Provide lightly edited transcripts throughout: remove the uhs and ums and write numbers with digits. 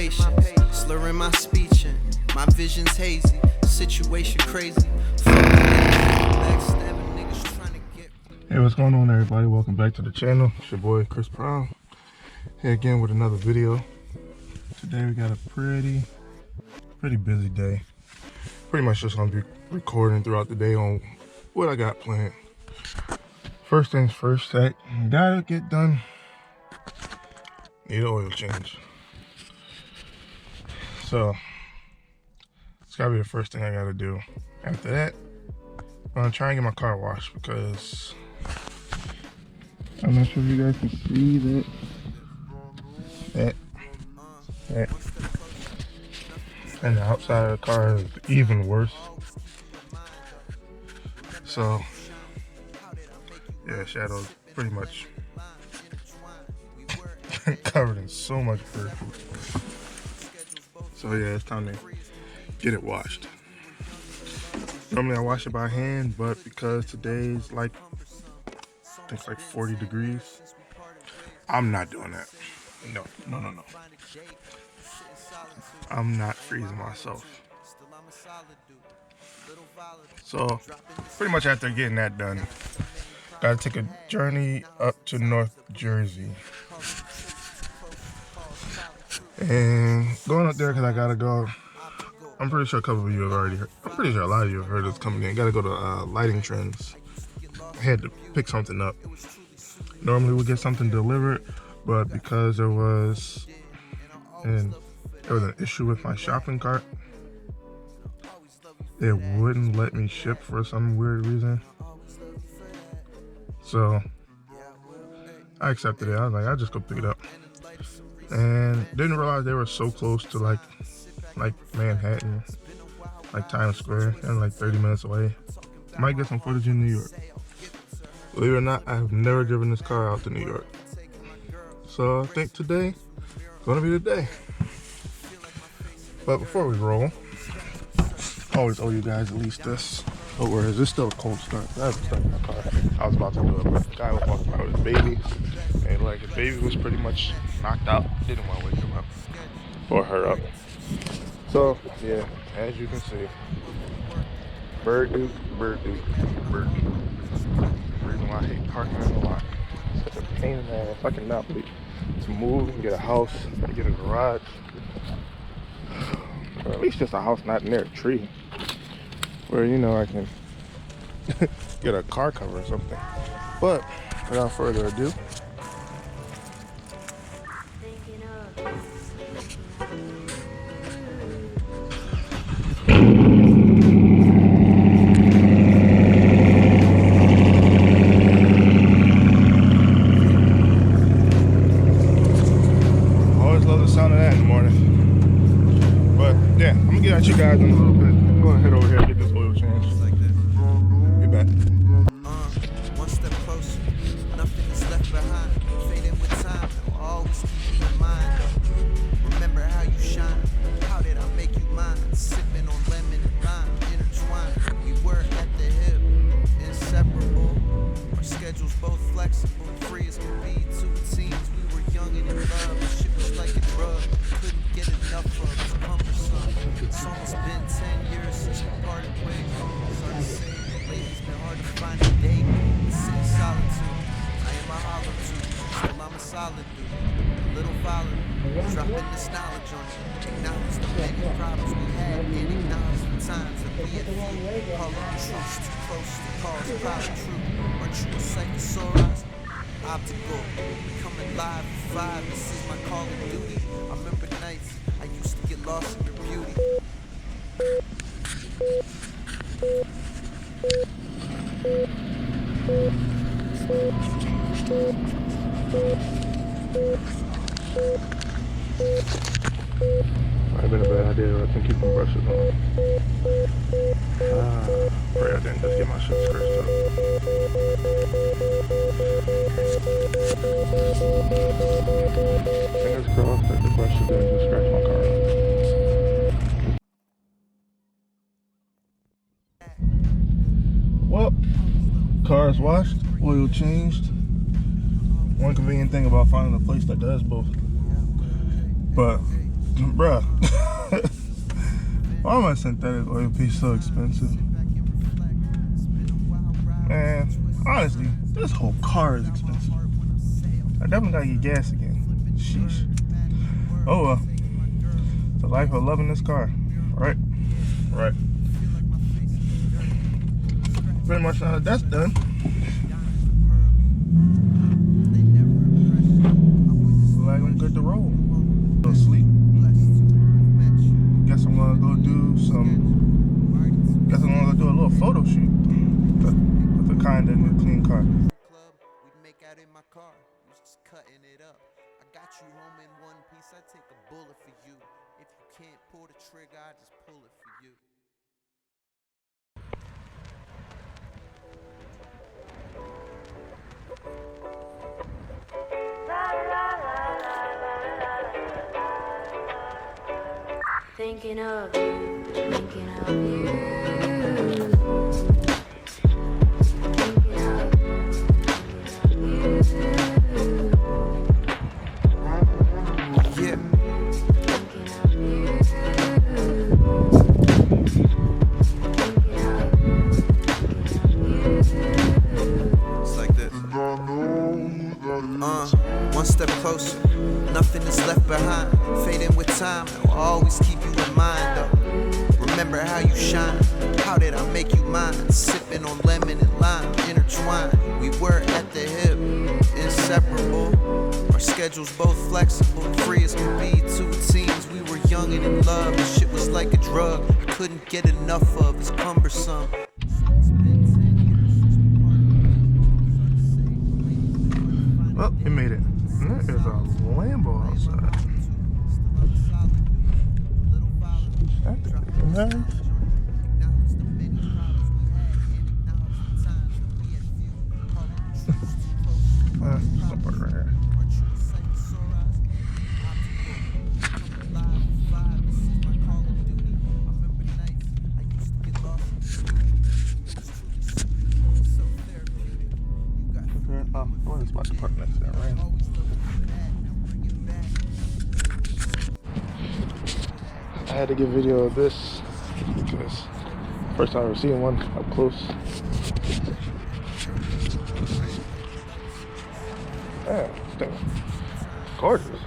patience, slurring my speech and my vision's hazy, situation crazy. Backstabbing niggas trying to get. Hey, what's going on, everybody? Welcome back to the channel. It's your boy Chris Brown here again with another video. Today we got a pretty busy day. Pretty much just gonna be recording throughout the day on what I got planned. First things first, that gotta get done. Need an oil change. So it's gotta be the first thing I gotta do. After that, I'm gonna try and get my car washed because I'm not sure if you guys can see that. And the outside of the car is even worse. So yeah, Shadow's pretty much covered in so much dirt. So yeah, it's time to get it washed. Normally I wash it by hand, but because today's like, I think it's like 40 degrees, I'm not doing that. No. I'm not freezing myself. So pretty much after getting that done, gotta take a journey up to North Jersey. And going up there because I gotta go. I'm pretty sure a couple of you have already heard. I'm pretty sure a lot of you have heard this coming in. Gotta go to lighting Trendz. I had to pick something up. Normally we'll get something delivered, but because there was an issue with my shopping cart, it wouldn't let me ship for some weird reason. So I accepted it. I was like, I'll just go pick it up. And didn't realize they were so close to like Manhattan, like Times Square, and like 30 minutes away. Might get some footage in New York. Believe it or not, I have never driven this car out to New York. So I think today is gonna be the day. But before we roll, I always owe you guys at least this. Oh, where is this? Still a cold start. I haven't started my car. I was about to do it, but the guy was walking around with his baby, and like his baby was pretty much knocked out. Didn't want to wake him up or her up. So yeah, as you can see, bird duke. The reason why I hate parking in the lot. It's such a pain in the ass. I cannot wait to move and get a house, get a garage, or at least just a house not near a tree, where you know I can get a car cover or something. But without further ado, always love the sound of that in the morning. But yeah, I'm gonna get at you guys in a little bit. I'm gonna head over here and get this oil change. Be back. One step closer, nothing is left behind. Fading with time, I'll always keep you in mind. Remember how you shine. How did I make you mine? Sipping on lemon and lime, intertwined. We were at the hip, inseparable. Our schedules both flexible, free as can be. Two teams, we were young and in love. Shit was like a drug, couldn't get enough of it. It's cumbersome. It's almost been 10 years since we parted ways. Sorry to say, lately it's been hard to find a date. Sit in solitude. I am a hollow too. Still I'm a solid dude. A little violent. Dropping this knowledge on you. Acknowledge the many problems we had and acknowledge the times that we had few. Calling the truths too close to cause probably true. Aren't you a psychosaurus? Optical. Coming live for 5. This is my call of duty. I remember nights I used to get lost in your beauty. Might have been a bad idea. I think keep them brushes on. Pray I didn't just get my shit scratched up. Fingers crossed that the brushes didn't just scratch my car up. Well, car is washed, oil changed. One convenient thing about finding a place that does both. But Bruh. Why am I synthetic oil piece so expensive? Man, honestly, this whole car is expensive. I definitely gotta get gas again. Sheesh. Oh well. The life of loving this car. Right? Right. Pretty much now that that's done. Like I'm good to roll. Go to sleep. Guess I'm gonna go do some. Guess I'm gonna go do a little photo shoot with a kind of new clean car. We'd make out in my car, just cutting it up. I got you home in one piece, I take a bullet for you. If you can't pull the trigger, I just pull it for you. Thinking of you, thinking of you. Thinking of you, Yeah. thinking of you. It's like this. One step closer, nothing is left behind. Fading with time, I'll always keep you in mind though. Remember how you shine, how did I make you mine? Sipping on lemon and lime, intertwined. We were at the hip, inseparable. Our schedules both flexible, free as can be. Two teams, we were young and in love. This shit was like a drug, I couldn't get enough of, it's cumbersome. Well, it made it. And there is a Lambo outside. That thing is nice. Some part right here. Okay, oh, what is about to park next to that rain? I had to get video of this because first time I've ever seen one up close. Man, this thing is gorgeous.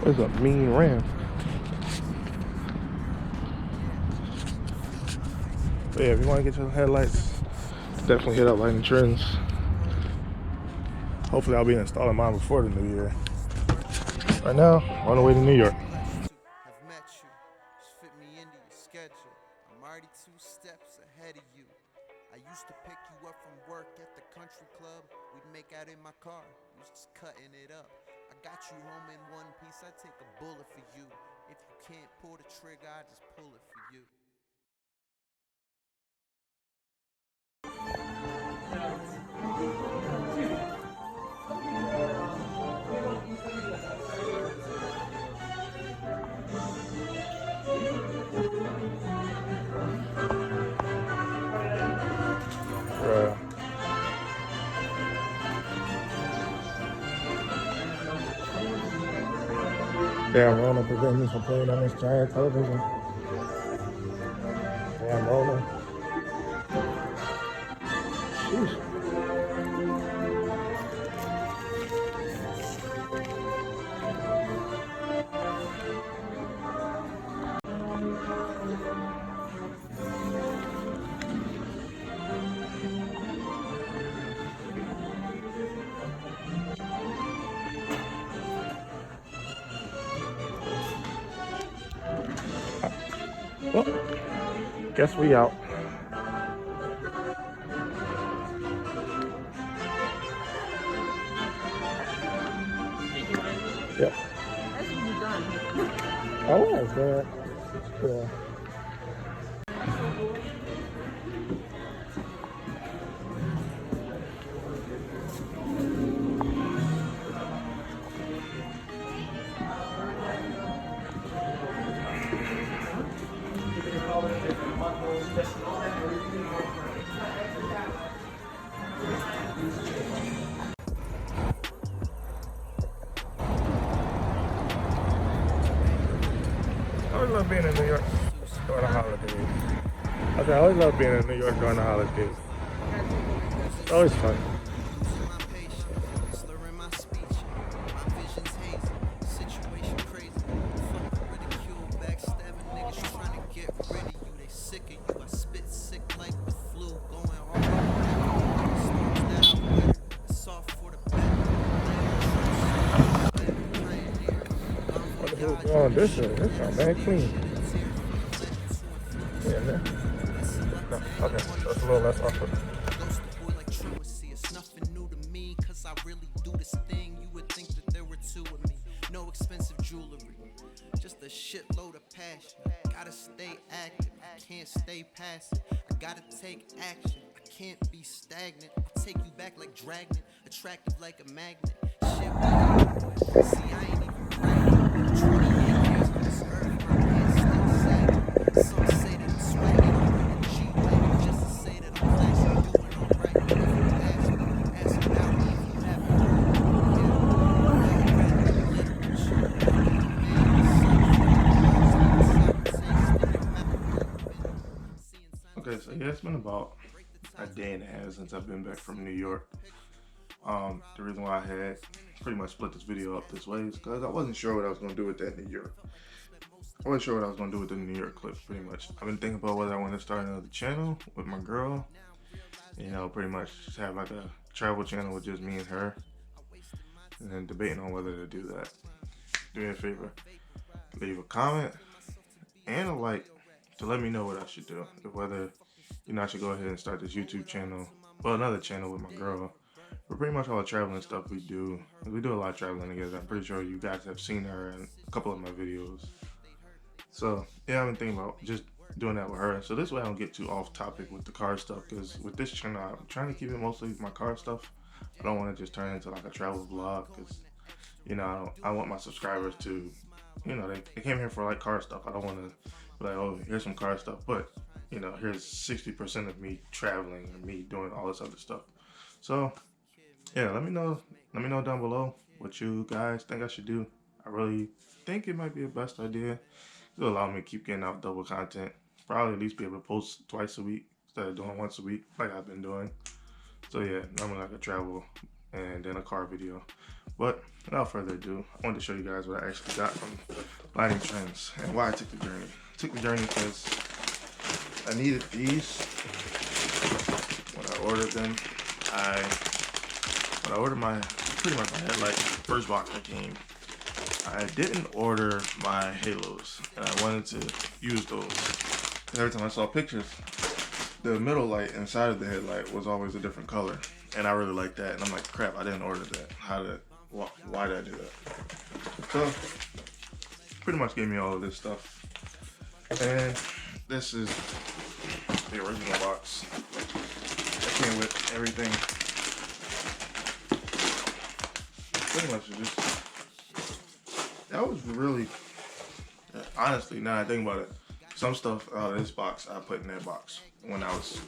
It's a mean Ram. But yeah, if you want to get your headlights, definitely hit up Lightning Trendz. Hopefully I'll be installing mine before the new year. Right now, on the way to New York. Have met you, just fit me into your schedule. I'm already 2 steps ahead of you. I used to pick you up from work at the country club. We'd make out in my car, you was just cutting it up. I got you home in one piece, I take a bullet for you. If you can't pull the trigger, I just pull it for you. Damn, Rona preventing me from playing on this giant television. Damn, Rona. Sheesh. Well, guess we out. Yep. I was, man. Yeah. always love being in New York during the holidays. I said I always love being in New York during the holidays. It's always fun. Slurring my speech, my vision's hazy, situation crazy. Fucking ridicule, backstabbing niggas trying to get rid of you. They sick of you. I spit sick like the flu, going hard. Storms that I weather, it's all for the better. What the hell's going on this way? This sounds bad clean. Yeah, man. No, okay, that's a little less awkward. It's nothing new to me, cause I really do this thing. You would think that there were two of me. No expensive jewelry, just a shitload of passion. Gotta stay active, I can't stay passive. I gotta take action, I can't be stagnant. I'll take you back like Dragnet, attractive like a magnet. Shit, see, I ain't even bragging. 28 years on this earth, my hands still sagging. Some say that I'm swagging, I'm in a G-Wagon just to say that I'm classy, doing alright. If you ask me, ask about me if you haven't heard. Okay, so yeah, it's been about a day and a half since I've been back from New York. The reason why I had pretty much split this video up this way is because I wasn't sure what I was going to do with that New York. I wasn't sure what I was going to do with the New York clip, pretty much. I've been thinking about whether I want to start another channel with my girl. You know, pretty much just have like a travel channel with just me and her. And then debating on whether to do that. Do me a favor, leave a comment and a like to let me know what I should do. Whether, you know, I should go ahead and start this YouTube channel, well, another channel with my girl. But pretty much all the traveling stuff we do a lot of traveling together. I'm pretty sure you guys have seen her in a couple of my videos. So yeah, I've been thinking about just doing that with her. So this way I don't get too off topic with the car stuff, because with this channel, I'm trying to keep it mostly my car stuff. I don't want to just turn it into like a travel vlog, because, you know, I want my subscribers to, you know, they came here for like car stuff. I don't want to be like, oh, here's some car stuff, but, you know, here's 60% of me traveling and me doing all this other stuff. So yeah, let me know down below what you guys think I should do. I really think it might be the best idea. It'll allow me to keep getting out double content. Probably at least be able to post twice a week instead of doing once a week like I've been doing. So yeah, normally like a travel and then a car video. But without further ado, I wanted to show you guys what I actually got from Lighting Trendz and why I took the journey. I took the journey because I needed these when I ordered them. When I ordered pretty much my headlight, first box that came, I didn't order my halos, and I wanted to use those. And every time I saw pictures, the middle light inside of the headlight was always a different color, and I really liked that. And I'm like, crap, I didn't order that. Why did I do that? So, pretty much gave me all of this stuff, and this is the original box. That came with everything. Pretty much just, that was really, honestly, now I think about it, some stuff out of this box I put in that box when I was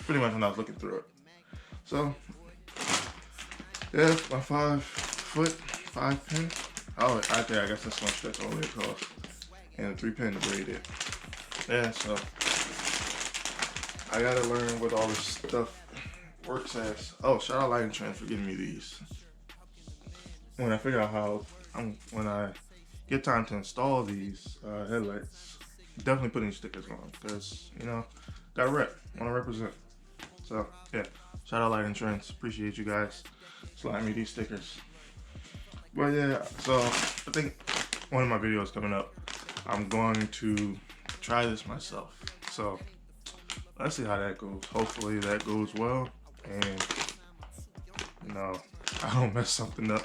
looking through it. So yeah, my 5-foot 5-pin. Oh, okay, I guess that's my stretch all the way across, and a 3-pin to braid it. Yeah, so I gotta learn what all this stuff works as. Oh, shout out Lighting Trendz for giving me these. When I figure out when I get time to install these headlights, definitely putting stickers on, because, you know, gotta rep, wanna represent. So yeah, shout out Lighting Trendz, appreciate you guys sliding me these stickers. But yeah, so I think one of my videos coming up, I'm going to try this myself. So let's see how that goes. Hopefully that goes well, and, you know, I don't mess something up.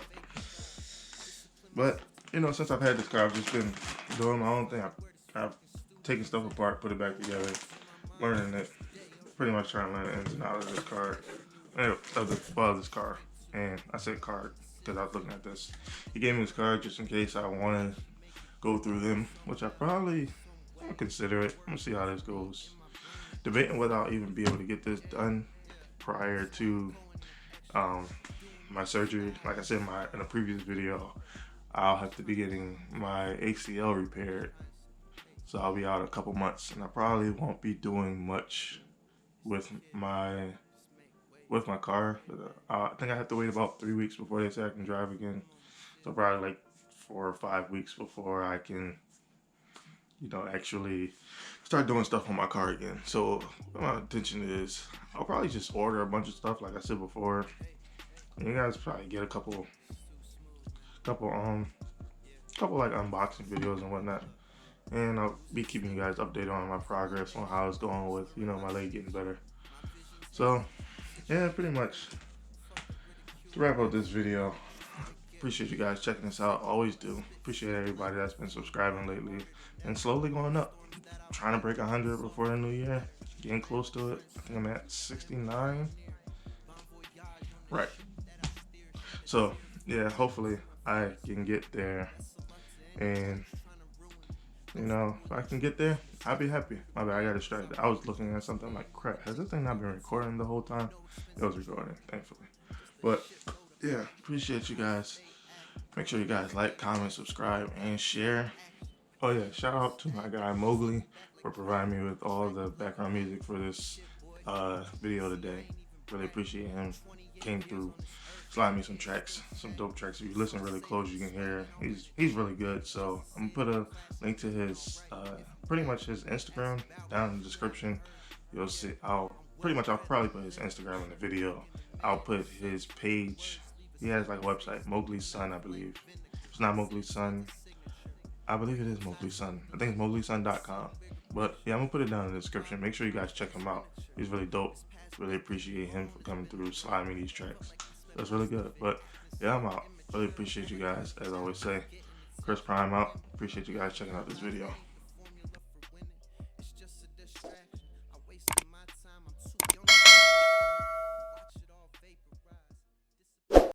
But, you know, since I've had this car, I've just been doing my own thing. I've taken stuff apart, put it back together, learning it, pretty much trying to learn the ins and outs of this car, this car. And I said card because I was looking at this. He gave me this card just in case I want to go through them, which I'll consider it. I'm gonna see how this goes. Debating whether I'll even be able to get this done prior to my surgery. Like I said in a previous video, I'll have to be getting my ACL repaired So I'll be out a couple months, and I probably won't be doing much with my car. I think I have to wait about 3 weeks before they say I can drive again. So probably like 4 or 5 weeks before I can, actually start doing stuff on my car again. So my intention is I'll probably just order a bunch of stuff like I said before. And you guys probably get a couple like unboxing videos and whatnot. And I'll be keeping you guys updated on my progress on how it's going with, my leg getting better. So yeah, pretty much to wrap up this video. Appreciate you guys checking this out. Always do. Appreciate everybody that's been subscribing lately and slowly going up. Trying to break 100 before the new year. Getting close to it. I think I'm at 69. Right. So yeah, hopefully I can get there. And if I can get there, I'll be happy. My bad, I got distracted. I was looking at something like, crap, has this thing not been recording the whole time? It was recording, thankfully. But yeah, appreciate you guys. Make sure you guys like, comment, subscribe, and share. Oh yeah, shout out to my guy MOWGLI for providing me with all the background music for this video today. Really appreciate him. Came through, slide me some tracks, some dope tracks. If you listen really close, you can hear he's really good. So I'm gonna put a link to his pretty much his Instagram down in the description. You'll see. I'll probably put his Instagram in the video. I'll put his page. He has like a website, MOWGLI's Son, I believe. It's not MOWGLI's Son. I believe it is MOWGLI's Son. I think it's MOWGLISon.com. But yeah, I'm gonna put it down in the description. Make sure you guys check him out. He's really dope. Really appreciate him for coming through, sliding me these tracks. That's really good. But yeah, I'm out. Really appreciate you guys. As I always say, Chris Prime out. Appreciate you guys checking out this video.